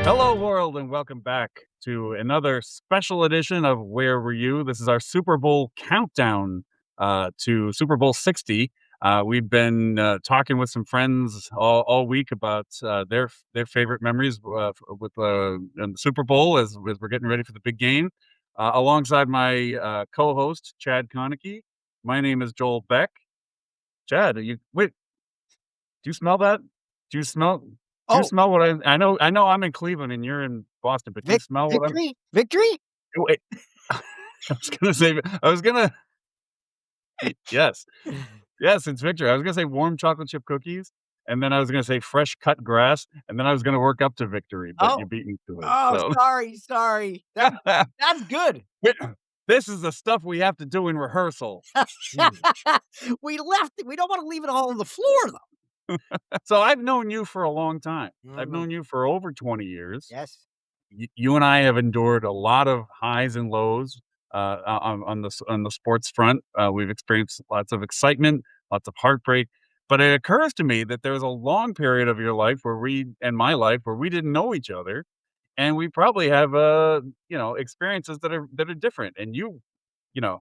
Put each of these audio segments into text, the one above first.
Hello, world, and welcome back to another special edition of Where Were You? This is our Super Bowl countdown to Super Bowl 60. We've been talking with some friends all week about their favorite memories with in the Super Bowl as we're getting ready for the big game. Alongside my co-host Chad Konecki. My name is Joel Beck. Chad, wait? Do you smell that? Do you smell? Do you Oh, smell what I know I'm in Cleveland and you're in Boston, but do you smell what I'm victory. wait, I was gonna yes. Yes, it's victory. I was gonna say warm chocolate chip cookies, and then I was gonna say fresh cut grass, and then I was gonna work up to victory, but you Oh, beat me to it, oh, so sorry. That's good. Wait, this is the stuff we have to do in rehearsal. Jeez. We don't wanna leave it all on the floor, though. So I've known you for a long time. I've Mhm. known you for over 20 years. Yes. You and I have endured a lot of highs and lows on the sports front. We've experienced lots of excitement, lots of heartbreak. But it occurs to me that there was a long period of your life and my life where we didn't know each other, and we probably have experiences that are different. And you know,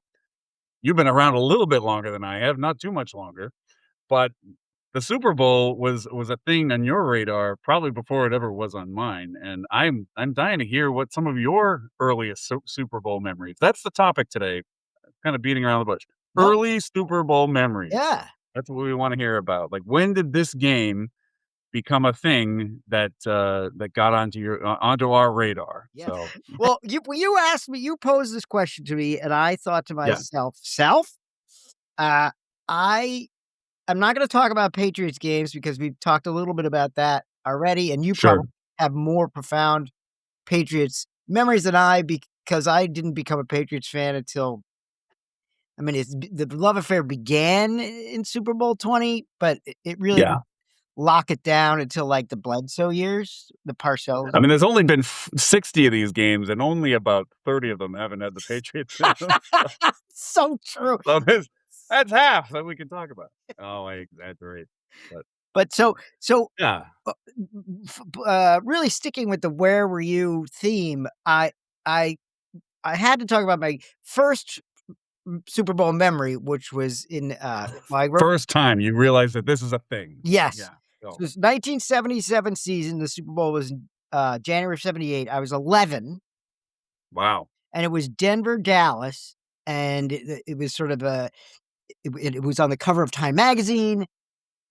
you've been around a little bit longer than I have, not too much longer, but the Super Bowl was a thing on your radar probably before it ever was on mine, and I'm dying to hear what some of your earliest Super Bowl memories. That's the topic today, kinda beating around the bush. No. Early Super Bowl memories. Yeah. That's what we wanna hear about. Like, when did this game become a thing that got onto our radar? Yeah. So, Well, you asked me, you posed this question to me, and I thought to yeah, myself, uh, I I'm not gonna talk about Patriots games because we've talked a little bit about that already, and you sure. probably have more profound Patriots memories than I because I didn't become a Patriots fan until the love affair began in Super Bowl 20, but it really Yeah. didn't lock it down until, like, the Bledsoe years, the Parcells. I mean, there's only been 60 of these games, and only about 30 of them haven't had the Patriots in them. So true. So that's half that we can talk about. Oh, I exaggerate, but But yeah, uh, really sticking with the "Where were you?" theme, I I had to talk about my first Super Bowl memory, which was in, well, I grew up. first time you realize that this is a thing. Yes. Yeah, So go. it was 1977 season, the Super Bowl was in, January of '78. I was 11, Wow. and it was Denver, Dallas, and it was sort of it was on the cover of Time magazine.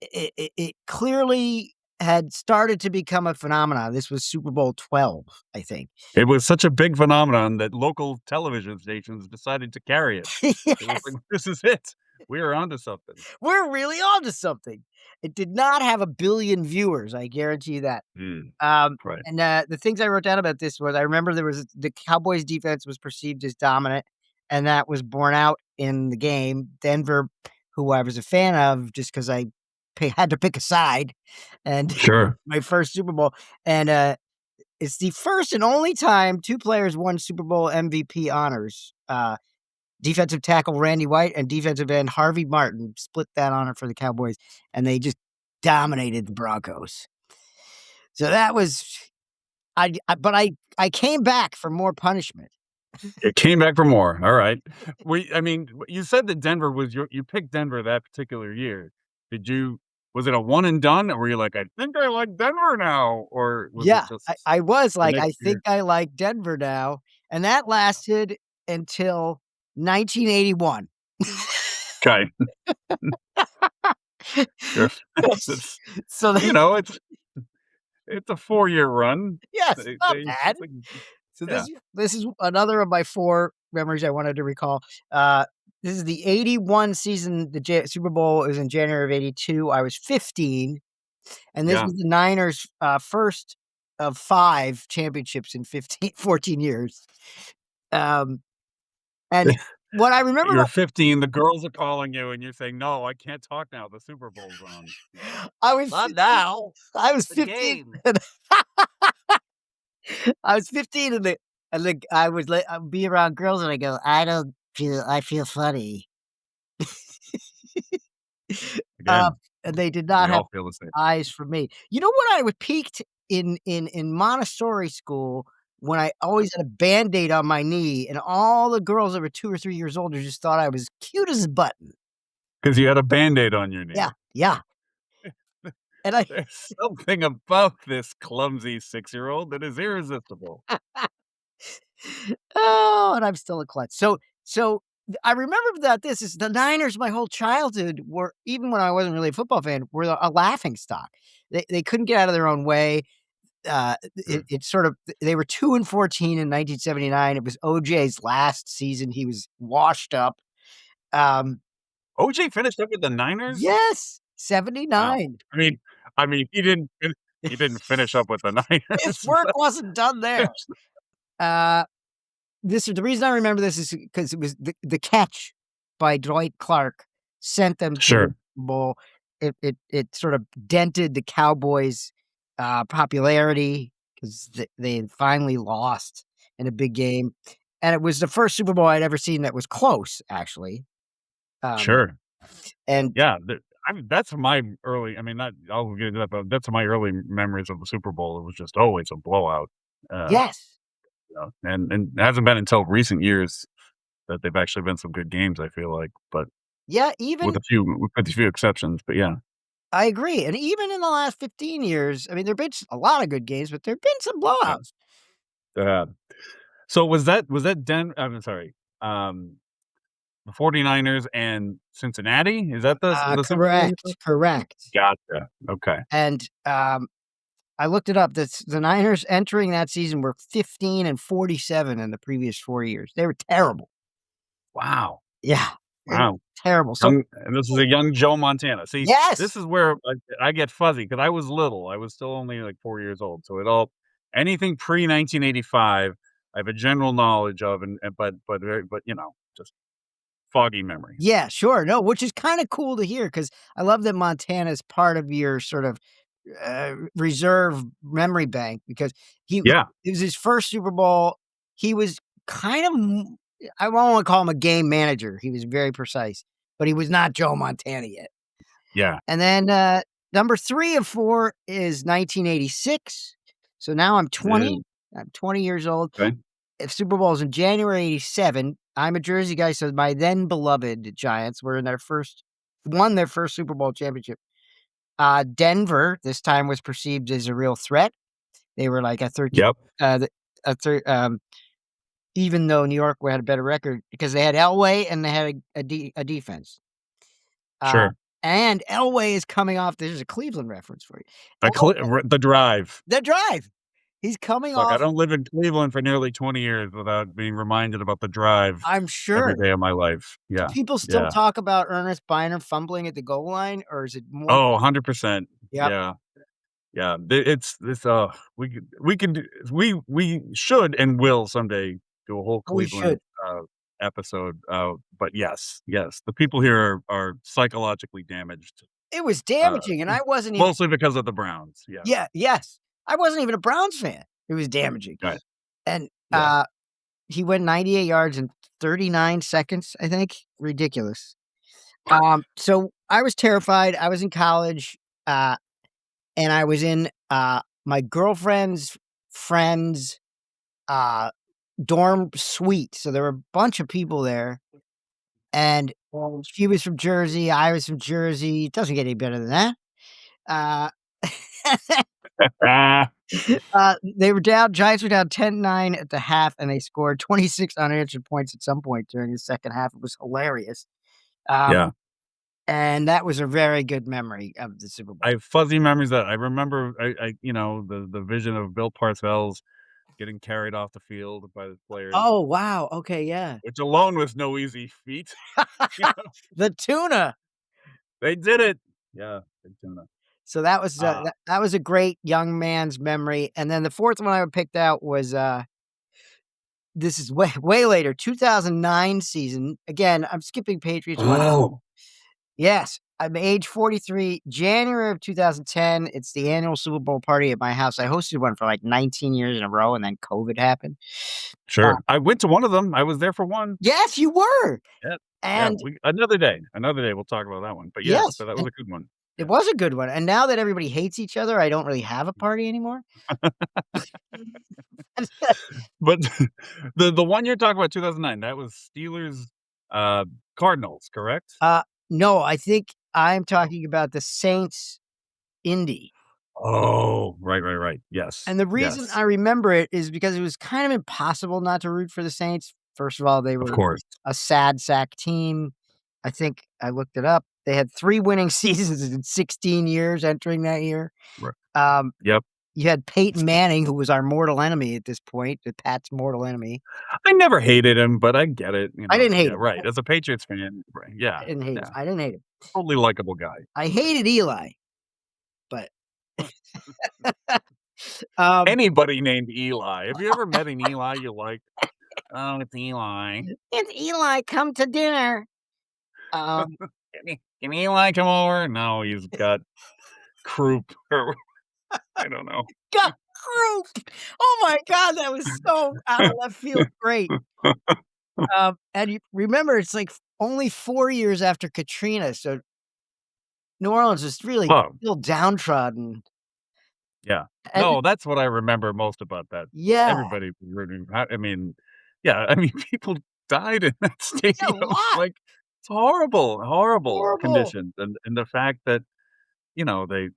It clearly had started to become a phenomenon. This was Super Bowl 12, I think. It was such a big phenomenon that local television stations decided to carry it. It was Yes, like, "This is it. We are onto something." we're really onto something. It did not have a billion viewers, I guarantee you that. Mm, Um, right. and, the things I wrote down about this was I remember there was the Cowboys defense was perceived as dominant, and that was borne out in the game. Denver, who I was a fan of just 'cause I had to pick a side, and Sure. my first Super Bowl, and, it's the first and only time 2 players won Super Bowl MVP honors. Defensive tackle Randy White and defensive end Harvey Martin split that honor for the Cowboys, and they just dominated the Broncos. So that was but I came back for more punishment. It came back for more. All right. I mean, you said that Denver was you picked Denver that particular year. Did you was it a one and done, or were you like, "I think I like Denver now," or was it Yeah, just I was the like, next "I think year? I like Denver now," and that lasted until 1981. 'Kay. Sure. It's So they you know, it's a 4-year run. yes, not They bad. it's like So yeah, this is another of my 4 memories I wanted to recall. Uh, this is the '81 season, the Super Bowl is in January of '82. I was 15, and this yeah. was the Niners', first of 5 championships in 14 years. Um, and what I remember You're about 15, the girls are calling you, and you're saying, "No, I can't talk now, the Super Bowl's on." I was Not 15 now. I was The 15 game. and I was 15 and I would be around girls and I go, I feel funny." Uh, Again, and they did not we have all feel the same. eyes for me. You know what I was peaked in Montessori school when I always had a Band-Aid on my knee, and all the girls that were 2 or 3 years older just thought I was cute as a button. 'Cause you had a Band-Aid on your knee. Yeah, yeah, and I There's something about this clumsy six-year-old that is irresistible. oh, and I'm still a klutz. I remember that this is the Niners my whole childhood were even when I wasn't really a football fan, were a laughing stock. They couldn't get out of their own way. It sort of they were 2 and 14 in 1979. It was OJ's last season. He was washed up. Um, OJ finished up with the Niners? yes, Wow. 79. He didn't finish up with the His Niners, work but wasn't done there. Uh, this is the reason I remember this is because it was the catch by Dwight Clark sent them to the Sure, Super Bowl. It sort of dented the Cowboys' popularity because they had finally lost in a big game, and it was the first Super Bowl I'd ever seen that was close, actually. Um, sure. and Yeah, that's my early I mean, not I'll get into that, but that's my early memories of the Super Bowl. It was just always a blowout, uh, yes, and it hasn't been until recent years that they've actually been some good games, I feel like, but yeah, with a few exceptions, but yeah, I agree, and even in the last 15 years, I mean, there've been a lot of good games, but there've been some yeah. blowouts. Uh, so was that I'm sorry, the 49ers and Cincinnati? Is that the Super Bowl you said? Correct, correct. Gotcha, okay. And, I looked it up. The Niners entering that season were 15 and 47 in the previous 4 years. They were terrible. Wow, Yeah, they were wow. terrible. So And this is a young Joe Montana. See, this yes! is where I get fuzzy because I was little. I was still only like 4 years old, so it all anything pre-1985, I have a general knowledge of, but just foggy memories. Yeah, sure. No, which is kinda cool to hear because I love that Montana's part of your sort of, reserve memory bank because Yeah, it was his first Super Bowl. He was kind of I won't wanna call him a game manager. He was very precise, but he was not Joe Montana yet. yeah. And then, number 3 of 4 is 1986. So now I'm 20. Ew, I'm 20 years old. okay. If Super Bowl is in January '87, I'm a Jersey guy, so my then beloved Giants were in their first won their first Super Bowl championship. Denver, this time was perceived as a real threat. They were like a 13 Yep, the a thir even though New York had a better record because they had Elway and they had a defense. Uh, sure. and Elway is coming off this is a Cleveland reference for you. Elway The Drive. the drive. He's coming Look, I off don't live in Cleveland for nearly 20 years without being reminded about The Drive I'm every sure. day of my life. Do Yeah, people still yeah. talk about Ernest Biner fumbling at the goal line, or is it more Oh, 100%. Yep, Yeah. Yeah, we should and will someday do a whole we should. Cleveland, episode, but yes, the people here are psychologically damaged, It was uh, damaging, and I wasn't even mostly because of the Browns, yes. yeah, yes. I wasn't even a Browns fan. It was damaging. Right, And, yeah. he went 98 yards in 39 seconds, I think. Ridiculous. So I was terrified. I was in college, uh, and I was in, my girlfriend's friend's, uh, dorm suite, so there were a bunch of people there, and she was from Jersey, I was from Jersey. It doesn't get any better than that. Uh, Ah, they were down Giants were down 10-9 at the half, and they scored 26 unanswered points at some point during the second half. It was hilarious. Um, yeah. and that was a very good memory of the Super I Bowl. have fuzzy memories that I remember the vision of Bill Parcells getting carried off the field by the players, Oh, wow, okay, yeah. which alone was no easy feat, you know? The tuna. They did it. Yeah, big tuna. So that was, Ah, that was a great young man's memory, and then the 4th one I picked out was, this is way way later, 2009 season. Again, I'm skipping Patriots one. oh, Yes, I'm age 43, January of 2010. It's the annual Super Bowl party at my house. I hosted one for like 19 years in a row, and then COVID happened. Uh, Sure. I went to one of them. I was there for one. yes, you were. Yeah. Yeah, And we another day we'll talk about that one. But yeah, yes, so that was and a good one. it Yeah. was a good one. And now that everybody hates each other, I don't really have a party anymore. But the one you're talking about, 2009, that was Steelers, uh, Cardinals, correct? Uh, no, I think I'm Oh. talking about the Saints Indy. Oh, right, right, right. Yes, And the reason yes, I remember it is because it was kind of impossible not to root for the Saints. First of all, they of were course. a sad sack team. I think I looked it up. They had 3 winning seasons in 16 years entering that year. Right. Um, Yep. you had Peyton Manning, who was our mortal enemy at this point, the Pat's mortal enemy. I never hated him, but I get it, I didn't yeah, hate him. right, as a Patriots fan, right, I yeah, didn't hate him. yeah, I didn't hate him. totally likable guy. I hated Eli, but um, Anybody named Eli. Have you ever met an Eli you like? "Oh, it's Eli. "It's Eli, come to dinner." Um, Can Eli come over?" No, he's got croup or I don't know. got group. Oh my god, that was so out of left field great. And you remember it's like only 4 years after Katrina, so New Orleans is really Oh, still downtrodden. yeah. And No, that's what I remember most about that. yeah, Everybody was rooting I mean, yeah, I mean, people died in that yeah, a stadium, lot. like, it's horrible, horrible Horrible. conditions, and the fact that, they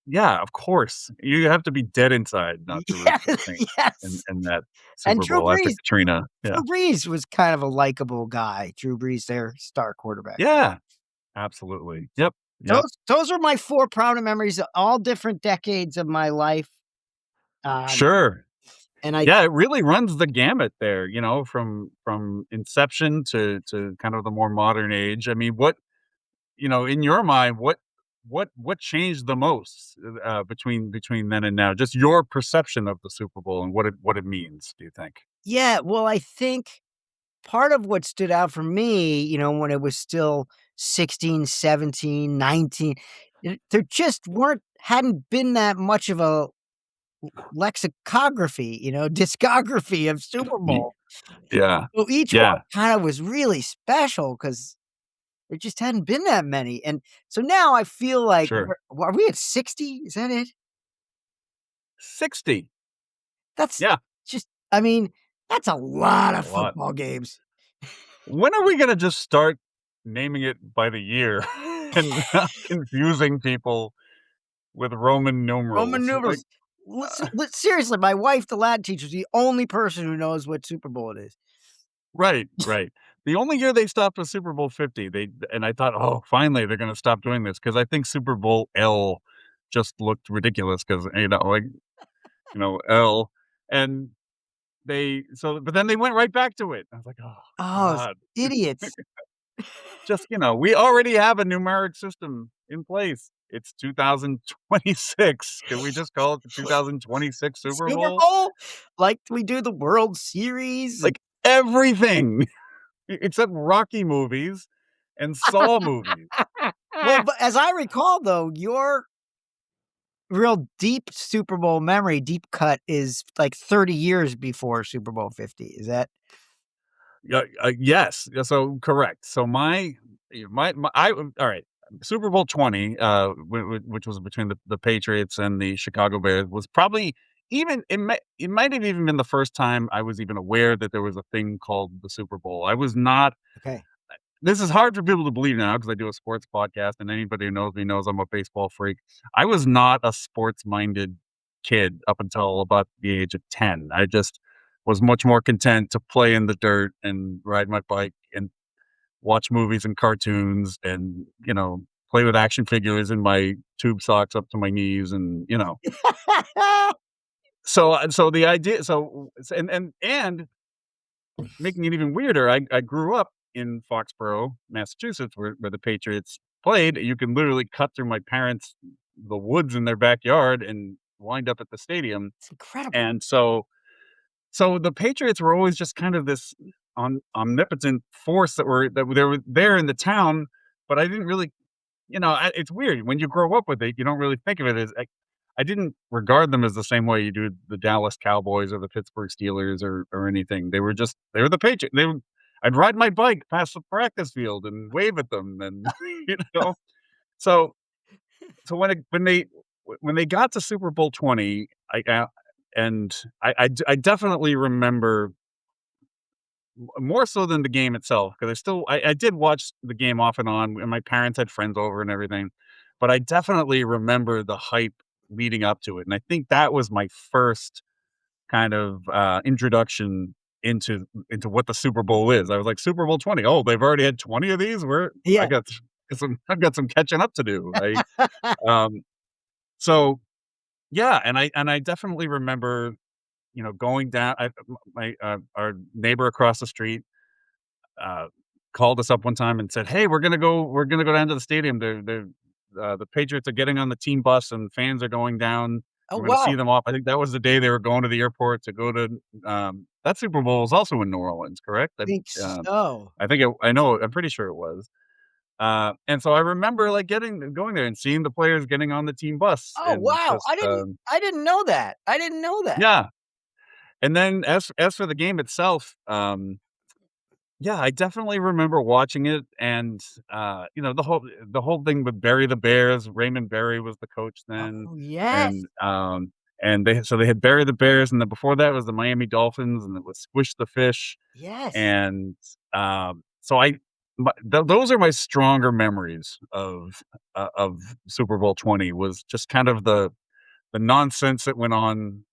yeah, of course, you have to be dead inside not to root Yeah, for the Saints yes. in that And Super Bowl after Katrina, yeah. Drew Brees was kind of a likable guy. Drew Brees, their star quarterback. Yeah, absolutely. Yep, yep. Those are my 4 prominent memories, all different decades of my life. Um, Sure. and I Yeah, it really runs the gamut there, from inception to kind of the more modern age. I mean, in your mind, what changed the most, between then and now? Just your perception of the Super Bowl and what it means, do you think? yeah, well, I think part of what stood out for me, when it was still 16, 17, 19, there just hadn't been that much of a lexicography, discography of Super Ye Bowl. yeah. So each one Yeah, kind of was really special because there just hadn't been that many. And so now I feel like sure. are we at 60? Is that it? 60. That's Yeah, just I mean, that's a lot a of lot. football games. When are we gonna just start naming it by the year and not confusing people with Roman Roman numerals? Like, numerals. Seriously, my wife, the Latin teacher, is the only person who knows what Super Bowl it is. right, right. The only year they stopped was Super Bowl 50, and I thought, "Oh, finally, they're gonna stop doing this because I think Super Bowl L just looked ridiculous 'cause, L, and but then they went right back to it. I was like, "Oh Oh, god." idiots. Just, we already have a numeric system in place. It's 2026. Can we just call it the 2026 Super Super Bowl? Bowl? Like we do the World Series and Like, everything except Rocky movies and Saw movies. well, but as I recall, though, your real deep Super Bowl memory, deep cut is like 30 years before Super Bowl 50. Is that Yeah, yes. Yeah, so correct. So my all right. Super Bowl 20, which was between the Patriots and the Chicago Bears, was probably even it might have even been the first time I was even aware that there was a thing called the Super Bowl. I was not okay? This is hard for people to believe now because I do a sports podcast, and anybody who knows me knows I'm a baseball freak. I was not a sports-minded kid up until about the age of 10. I just was much more content to play in the dirt and ride my bike and watch movies and cartoons and, play with action figures in my tube socks up to my knees and. So the idea and making it even weirder, I grew up in Foxborough, Massachusetts, where the Patriots played. You can literally cut through my parents' the woods in their backyard and wind up at the stadium. It's incredible. And so the Patriots were always just kind of this omnipotent force that they were there in the town, but I didn't really it's weird when you grow up with it, you don't really think of it as I didn't regard them as the same way you do the Dallas Cowboys or the Pittsburgh Steelers or anything. They were the Patriots. I'd ride my bike past the practice field and wave at them and, you know? So so when they got to Super Bowl 20, and I definitely remember more so than the game itself, 'cause I did watch the game off and on, and my parents had friends over and everything, but I definitely remember the hype leading up to it, and I think that was my first kind of, introduction into what the Super Bowl is. I was like, "Super Bowl 20? Oh, they've already had 20 of these? Where I Yeah. got I've got some catching up to do." Um, so, yeah, and I definitely remember, going down our neighbor across the street uh, called us up one time and said, "Hey, we're gonna go down to the stadium. The Patriots are getting on the team bus and fans are going down. Oh, We're gonna see wow. them off." I think that was the day they were going to the airport to go to, that Super Bowl was also in New Orleans, correct? Think so. I think I know, I'm pretty sure it was. And so I remember, like, going there and seeing the players getting on the team bus Oh, and wow. just, I didn't know that. I didn't know that. yeah. And then as for the game itself, yeah, I definitely remember watching it and, the whole thing with Barry the Bears. Raymond Berry was the coach then, Oh, yes. and, they had Barry the Bears, and then before that was the Miami Dolphins, and it was Squish the Fish, Yes. and, so I my th those are my stronger memories of Super Bowl 20 was just kind of the nonsense that went on,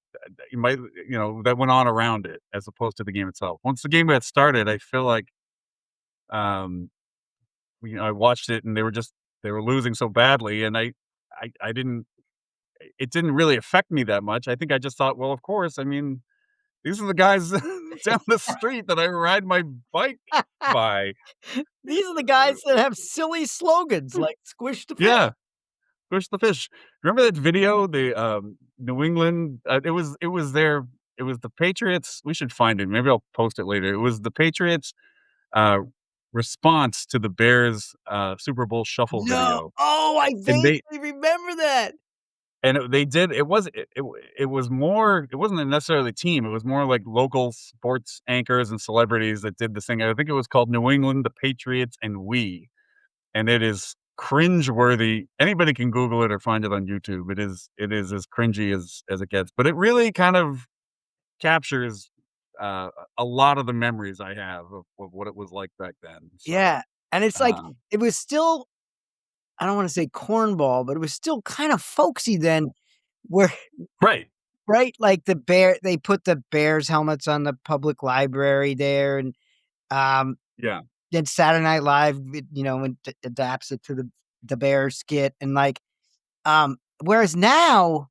that went on around it as opposed to the game itself. Once the game got started, I feel like, um, I watched it and they were losing so badly and I didn't it didn't really affect me that much. I think I just thought, well, of course, I mean, these are the guys down the street that I ride my bike by. These are the guys that have silly slogans like "Squish the fish." Yeah, push the fish. Remember that video? The, New England, it was the Patriots. We should find it. Maybe I'll post it later. It was the Patriots, uh, response to the Bears, Super Bowl shuffle No. video, Oh, I and vaguely remember that. they did it was more it wasn't necessarily a team, it was more like local sports anchors and celebrities that did this thing. I think it was called New England, the Patriots, and We. And it is cringe-worthy. Anybody can Google it or find it on YouTube. It is as cringy as it gets, but it really kind of captures, a lot of the memories I have of what it was like back then, so, Yeah, and it's like, um it was still I don't wanna say cornball, but it was still kind of folksy then where Right, right? Like they put the Bears helmets on the public library and, um, yeah. then Saturday Night Live, adapts it to the Bears skit and, like, whereas now,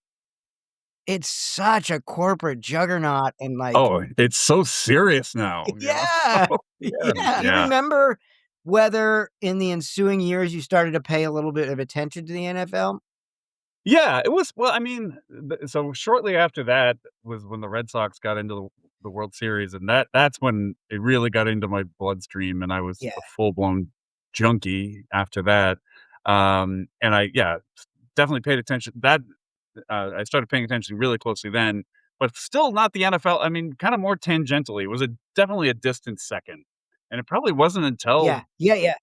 it's such a corporate juggernaut and, like Oh, it's so serious now, yeah, Yeah, yeah. Do you yeah. remember whether in the ensuing years you started to pay a little bit of attention to the NFL? Yeah, it was I mean, so shortly after that was when the Red Sox got into the World Series, and that's when it really got into my bloodstream, and I was Yeah, a full-blown junkie after that. And definitely paid attention. I started paying attention really closely then, but still not the NFL. I mean, kinda more tangentially. It was definitely a distant second, and it probably wasn't until yeah, yeah, yeah.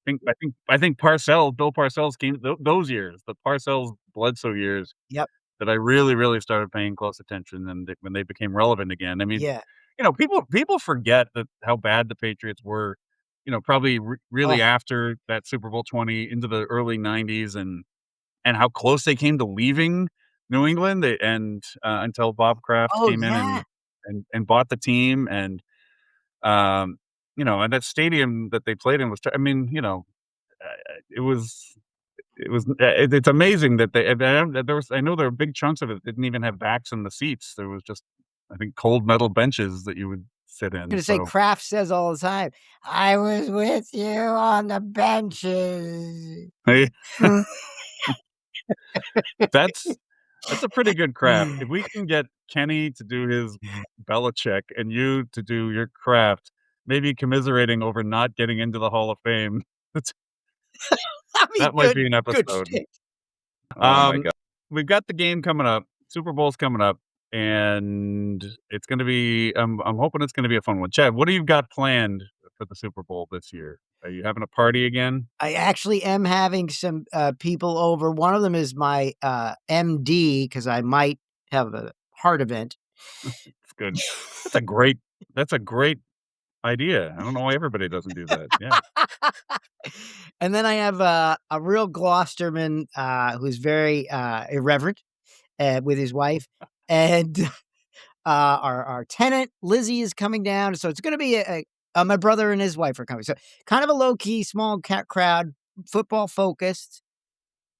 I think Bill Parcells came those years, the Parcells Bledsoe years, Yep, that I really, really started paying close attention and when they became relevant again. I mean, yeah. people forget that how bad the Patriots were, probably Oh, really after that Super Bowl 20 into the early '90s and how close they came to leaving New England, until Bob Kraft oh, came in yeah. and bought the team um, and that stadium that they played in was I mean, it was it's amazing that that there was I know there were big chunks of it didn't even have backs in the seats. There was just, I think, cold metal benches that you would sit in, Gonna say so Kraft says all the time, "I was with you on the benches." that's that's a pretty good craft. If we can get Kenny to do his Belichick and you to do your craft, maybe commiserating over not getting into the Hall of Fame, that's I mean, That might be an good episode. shtick. Oh my Um, god. we've got the game coming up. Super Bowl's coming up, and it's gonna be I'm hoping it's gonna be a fun one. Chad, what do you got planned for the Super Bowl this year? Are you having a party again? I actually am having some, people over. One of them is my, MD because I might have a heart event. It's good. That's a great that's a great idea. I don't know why everybody doesn't do that. Yeah. And then I have a real Gloucesterman, who's very, irreverent, with his wife, and, our tenant, Lizzie, is coming down, so it's gonna be my brother and his wife are coming, so kind of a low-key, small cat crowd, football focused.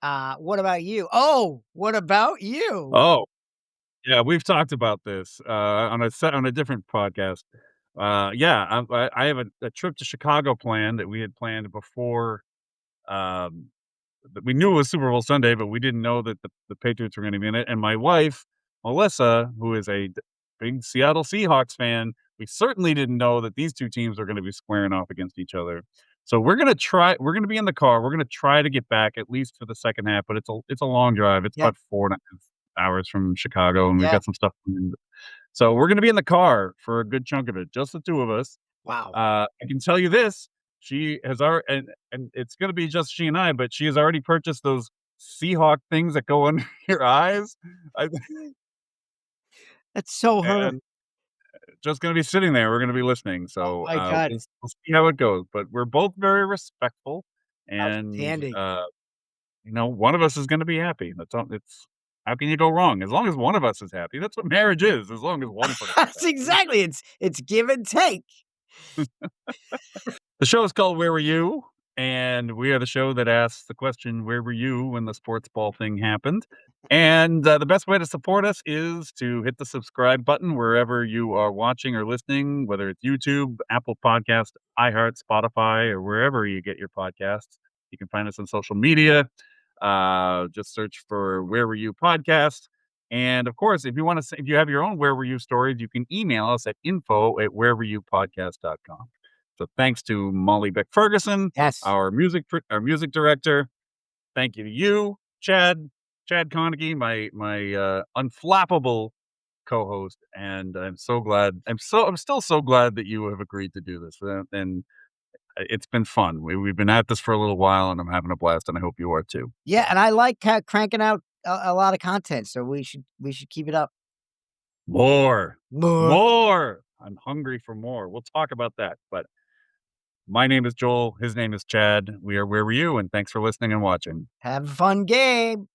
What about you? Oh, what about you? Oh, yeah, we've talked about this, on a different podcast. Yeah, I have a trip to Chicago planned that we had planned before, um we knew it was Super Bowl Sunday, but we didn't know that the Patriots were gonna be in it, and my wife, Melissa, who is a big Seattle Seahawks fan, we certainly didn't know that these 2 teams are gonna be squaring off against each other. So we're gonna be in the car, we're gonna try to get back at least for the second half, but it's a long drive, it's Yeah, about 4.5 hours from Chicago, and we've yeah. got some stuff planned. So we're gonna be in the car for a good chunk of it, just the 2 of us. Wow. I can tell you this, she has already and it's gonna be just she and I, but she has already purchased those Seahawk things that go under your eyes. I That's so her. and just gonna be sitting there, we're gonna be listening, Oh so, my god. we'll see how it goes, but we're both very respectful, and, Outstanding. one of us is gonna be happy. That's all it's how can you go wrong? As long as one of us is happy, that's what marriage is, as long as one person is That's happy. exactly, it's give and take. The show is called Where Were You? And we are the show that asks the question, Where were you when the sports ball thing happened? And the best way to support us is to hit the subscribe button wherever you are watching or listening, whether it's YouTube, Apple Podcast, iHeart, Spotify, or wherever you get your podcasts. You can find us on social media. Just search for Where Were You Podcast. And of course, if you have your own Where Were You stories, you can email us at info@wherewereyoupodcast.com. So thanks to Molly Beck Ferguson, Yes. our music director. Thank you to you, Chad Conaghy, my unflappable co-host, and I'm still so glad that you have agreed to do this, and it's been fun. We've been at this for a little while, and I'm having a blast, and I hope you are too. Yeah, and I like cranking out a lot of content, so we should keep it up. More, More. more. I'm hungry for more. We'll talk about that, but my name is Joel. His name is Chad. We are Where Were You? And thanks for listening and watching. Have a fun game.